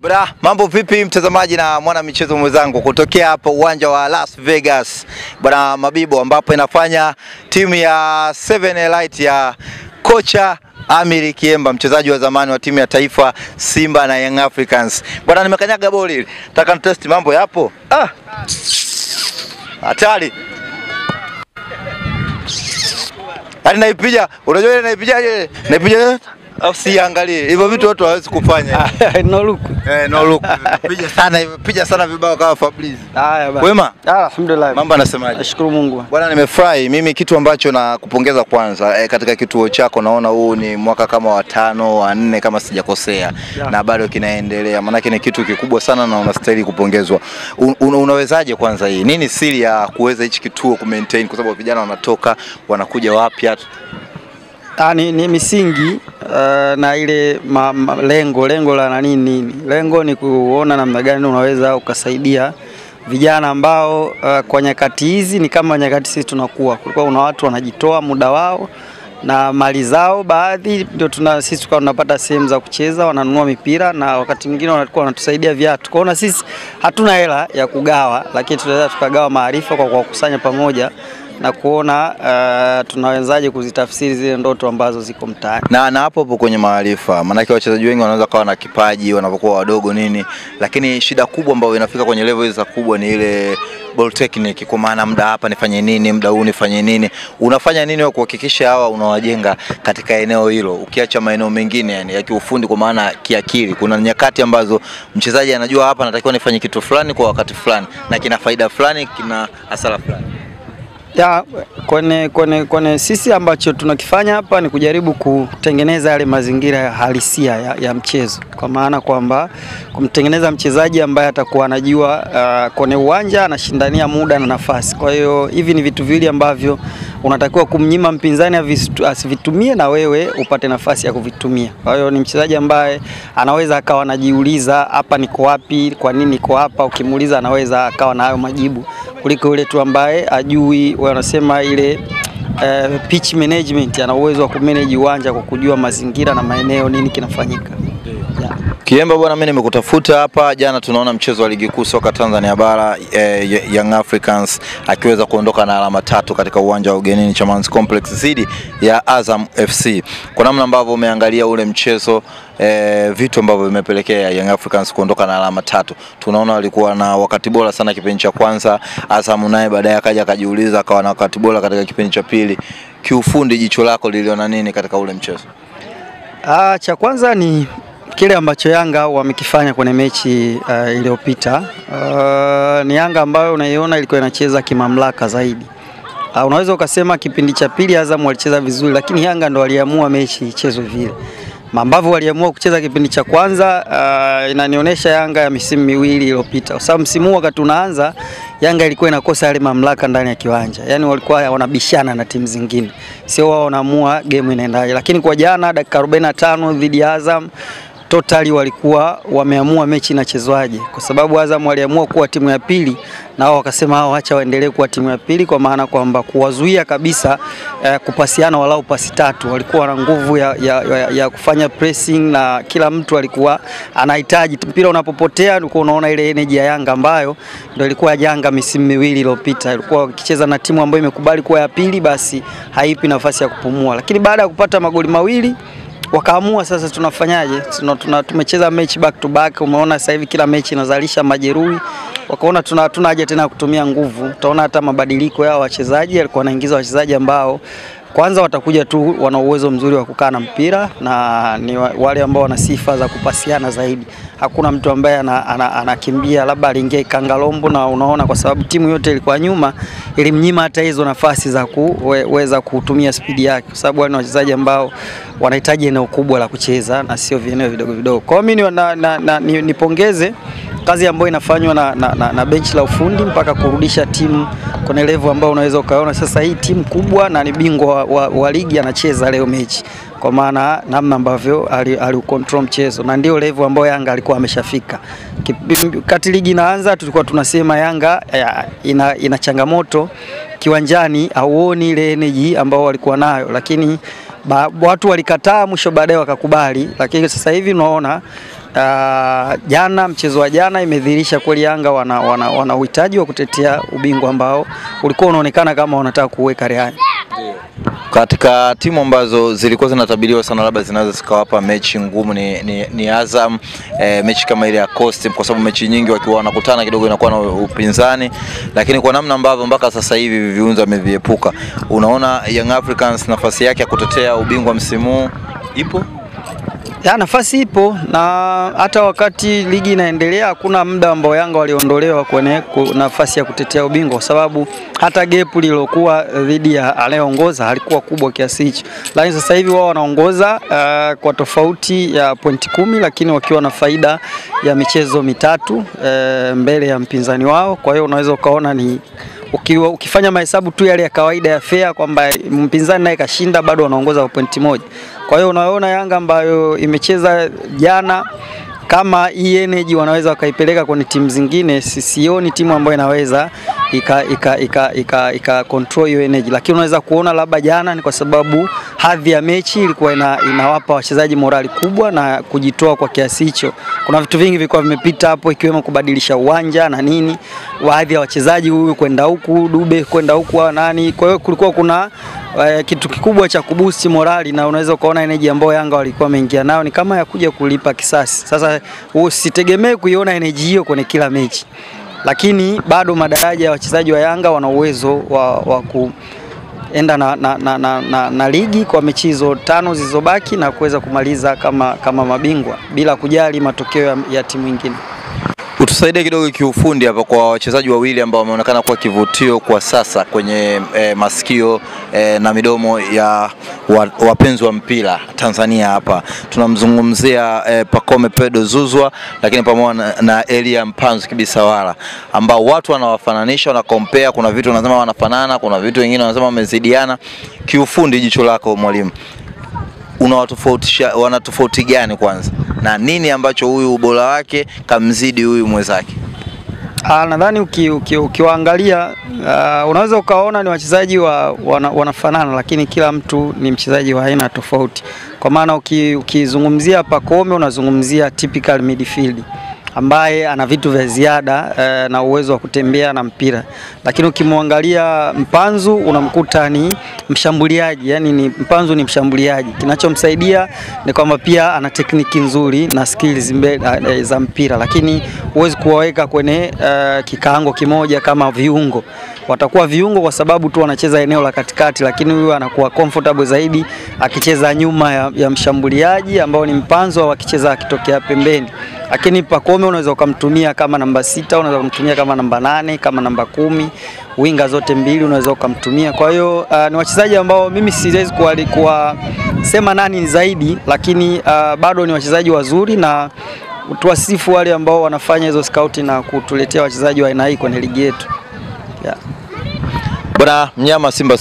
Bwana, mambo vipi mtazamaji na mwana michezo mwenzangu kutokea hapa uwanja wa Las Vegas. Bwana Mabibo ambapo inafanya timu ya 7 Elite ya kocha Amiri Kiemba, mchezaji wa zamani wa timu ya taifa Simba na Young Africans. Bwana, nimekanyaga boli. Nataka test mambo yapo. Hatari. Hadi naipiga. Unajua ile naipigaje? Naipiga au siangalie. Hivyo vitu watu hawezi kufanya. No look. No look. Piga sana vibao kama Fabrice. Haya bwana. Wema? Alhamdulillah. Mambo anasemaje? Nashukuru Mungu. Bwana, nimefurahi. Mimi kitu ambacho na kupongeza kwanza katika kituo chako, naona huu ni mwaka kama wa 5 wa 4 kama sijakosea, na bado kinaendelea. Maana ni kitu kikubwa sana na unastahili kupongezwa. Unawezaje kwanza hii? Nini siri ya kuweza hichi kituo ku maintain, kwa sababu vijana wanatoka wanakuja wapya? Ni misingi na ile lengo la nini? Lengo ni kuona namna gani unaweza ukasaidia vijana ambao kwa nyakati hizi ni kama nyakati sisi tunakuwa. Kulikuwa una watu wanajitoa muda wao na mali zao, baadhi ndio sisi tunapata sehemu za kucheza, wananunua mipira na wakati mwingine wanakuwa wanatusaidia viatu. Kwaona sisi hatuna hela ya kugawa, lakini tunaweza tukagawa maarifa kwa kukusanya pamoja na kuona tunawezaje kuzitafsiri zile ndoto ambazo ziko mtaani. Na hapo kwenye maarifa, maana wachezaji wengi wanaweza kawa na kipaji wanapokuwa wadogo nini, lakini shida kubwa ambayo inafika kwenye level hizo kubwa ni ile ball technique, kwa maana muda hapa nifanye nini, muda huu nifanye nini. Unafanya nini wa kuhakikisha hawa unawajenga katika eneo hilo, ukiacha maeneo mengine yani ya kiufundi, kwa maana kiakili? Kuna nyakati ambazo mchezaji anajua hapa natakiwa nifanye kitu fulani kwa wakati fulani na kina faida fulani, kina hasara fulani. Kwenye sisi ambacho tunakifanya hapa ni kujaribu kutengeneza yale mazingira halisia ya mchezo, kwa maana kwamba kumtengeneza mchezaji ambaye atakuwa anajua kwenye uwanja anashindania muda na nafasi. Kwa hiyo hivi ni vitu vile ambavyo unatakiwa kumnyima mpinzani asivitumie na wewe upate nafasi ya kuvitumia. Kwa hiyo ni mchezaji ambaye anaweza akawa anajiuliza hapa niko wapi, kwa nini niko hapa. Ukimuuliza anaweza akawa na hayo majibu, kuliko yule tu ambaye ajui, wanasema ile pitch management, ana uwezo wa kumanage uwanja kwa kujua mazingira na maeneo nini kinafanyika. Kiemba bwana, mimi nimekutafuta hapa jana, tunaona mchezo wa ligi kuu soka Tanzania bara, Young Africans akiweza kuondoka na alama 3 katika uwanja wa ugenini Chamazi Complex dhidi ya Azam FC. Kwa namna ambavyo umeangalia ule mchezo, vitu ambavyo vimepelekea Young Africans kuondoka na alama 3, tunaona walikuwa na wakati bora sana kipindi cha kwanza. Azam naye baadaye akaja akajiuliza, akawa na wakati bora katika kipindi cha pili. Kiufundi, jicho lako liliona nini katika ule mchezo? Cha kwanza ni kile ambacho Yanga wamekifanya kwenye mechi iliyopita. Ni Yanga ambayo unaiona ilikuwa inacheza kimamlaka zaidi. Unaweza ukasema kipindi cha pili Azam walicheza vizuri, lakini Yanga ndo waliamua mechi ichezwe vile. Ambavyo waliamua kucheza kipindi cha kwanza inanionyesha Yanga ya misimu miwili iliyopita. Kwa sababu msimu wakati tunaanza Yanga ilikuwa inakosa yale mamlaka ndani ya kiwanja. Yaani walikuwa wanabishana na timu zingine. Sio wao wanaamua game inaendaje. Lakini kwa jana dakika 45 dhidi ya Azam totally walikuwa wameamua mechi inachezwaje, kwa sababu Azam waliamua kuwa timu ya pili na wao wakasema hao acha waendelee kuwa timu ya pili, kwa maana kwamba kuwazuia kabisa kupasiana walau pasi 3. Walikuwa na nguvu ya kufanya pressing na kila mtu alikuwa anahitaji mpira unapopotea. Ulikuwa unaona ile energy ya Yanga ambayo ndio ilikuwa Yanga misimu miwili iliyopita. Ilikuwa ikicheza na timu ambayo imekubali kuwa ya pili, basi haipi nafasi ya kupumua. Lakini baada ya kupata magoli mawili wakaamua sasa tunafanyaje? Tumecheza mechi back to back. Umeona sasa hivi kila mechi inazalisha majeruhi. Wakaona hatuna haja tena kutumia nguvu. Utaona hata mabadiliko ya wachezaji, alikuwa anaingiza wachezaji ambao kwanza watakuja tu wana uwezo mzuri wa kukaa na mpira na ni wale ambao wana sifa za kupasiana zaidi. Hakuna mtu ambaye anakimbia labda aliingia Kangalombo, na unaona kwa sababu timu yote ilikuwa nyuma ilimnyima hata hizo nafasi za kuweza kutumia speed yake, kwa sababu wale wachezaji ambao wanahitaji eneo kubwa la kucheza na sio vieneo vidogo vidogo. Kwa mimi nipongeze kazi ambayo inafanywa na benchi la ufundi mpaka kurudisha timu kwenye level ambayo unaweza ukaona sasa hii timu kubwa na ni bingwa wa ligi anacheza leo mechi, kwa maana namna ambavyo aliukontrol mchezo, na ndio level ambayo Yanga alikuwa ameshafika. Kati ligi inaanza tulikuwa tunasema Yanga ina changamoto kiwanjani, hauoni ile energy ambao walikuwa nayo, lakini watu walikataa, mwisho baadaye wakakubali. Lakini sasa hivi unaona jana, mchezo wa jana imedhihirisha kweli Yanga wana uhitaji wa kutetea ubingwa ambao ulikuwa unaonekana kama wanataka kuweka rehani. Katika timu ambazo zilikuwa zinatabiriwa sana labda zinaweza zikawapa mechi ngumu ni Azam, mechi kama ile ya Coast, kwa sababu mechi nyingi wakiwa wanakutana kidogo inakuwa na upinzani, lakini kwa namna ambavyo mpaka sasa hivi viunza wameviepuka, unaona Young Africans nafasi yake ya kutetea ubingwa msimu ipo? Ya, nafasi ipo, na hata wakati ligi inaendelea hakuna muda ambao Yanga waliondolewa kwenye nafasi ya kutetea ubingwa, kwa sababu hata gap lilokuwa dhidi ya anayeongoza halikuwa kubwa kiasi hicho. Lakini sasa hivi wao wanaongoza kwa tofauti ya pointi 10, lakini wakiwa na faida ya michezo mitatu mbele ya mpinzani wao. Kwa hiyo unaweza ukaona ni ukifanya mahesabu tu yale ya kawaida ya fair kwamba mpinzani naye kashinda, bado wanaongoza kwa pointi 1. Kwa hiyo unaona Yanga ambayo imecheza jana, kama hii energy wanaweza wakaipeleka kwenye timu zingine, sioni timu ambayo inaweza ika control hiyo energy. Lakini unaweza kuona labda jana ni kwa sababu hadhi ya mechi ilikuwa inawapa wachezaji morali kubwa na kujitoa kwa kiasi hicho. Kuna vitu vingi vilikuwa vimepita hapo, ikiwemo kubadilisha uwanja na nini, hadhi ya wachezaji, huyu kwenda huku, Dube kwenda huku, nani. Kwa hiyo kulikuwa kuna kitu kikubwa cha kuboost morali, na unaweza kuona energy ambayo Yanga walikuwa wameingia nayo ni kama ya kuja kulipa kisasi. Sasa usitegemee kuiona energy hiyo kwenye kila mechi, lakini bado madaraja ya wachezaji wa Yanga wana uwezo wa kuenda na ligi kwa mechi hizo 5 zilizobaki na kuweza kumaliza kama mabingwa bila kujali matokeo ya timu nyingine. Utusaidie kidogo kiufundi hapa kwa wachezaji wawili ambao wameonekana kuwa kivutio kwa sasa kwenye masikio na midomo ya wapenzi wa mpira Tanzania hapa. Tunamzungumzia Pacome Pedro Zouzoua, lakini pamoja na Elia Mpanzu Kibisawala, ambao watu wanawafananisha, wana compare, kuna vitu wanasema wanafanana, kuna vitu wengine wanasema wamezidiana. Kiufundi, jicho lako mwalimu, unawatofautisha, wana tofauti gani kwanza, na nini ambacho huyu ubora wake kamzidi huyu mwenzake? Nadhani ukiwaangalia unaweza ukaona ni wachezaji wanafanana, lakini kila mtu ni mchezaji wa aina tofauti. Kwa maana ukizungumzia Pacome unazungumzia typical midfield ambaye ana vitu vya ziada na uwezo wa kutembea na mpira, lakini ukimwangalia Mpanzu unamkuta ni mshambuliaji, yani Mpanzu ni mshambuliaji. Kinachomsaidia ni kwamba pia ana tekniki nzuri na skills za mpira, lakini huwezi kuwaweka kwenye kikaango kimoja kama viungo. Watakuwa viungo kwa sababu tu wanacheza eneo la katikati, lakini huyu anakuwa comfortable zaidi akicheza nyuma ya mshambuliaji ambao ni Mpanzu, au akicheza akitokea pembeni. Lakini Pacome unaweza ukamtumia kama namba 6, unaweza kumtumia kama namba 8, kama namba 10, winga zote mbili unaweza ukamtumia. Kwa hiyo ni wachezaji ambao mimi siwezi sema nani ni zaidi, lakini bado ni wachezaji wazuri, na tuwasifu wale ambao wanafanya hizo scouting na kutuletea wachezaji wa aina hii kwenye ligi yetu. Bwana Mnyama Simba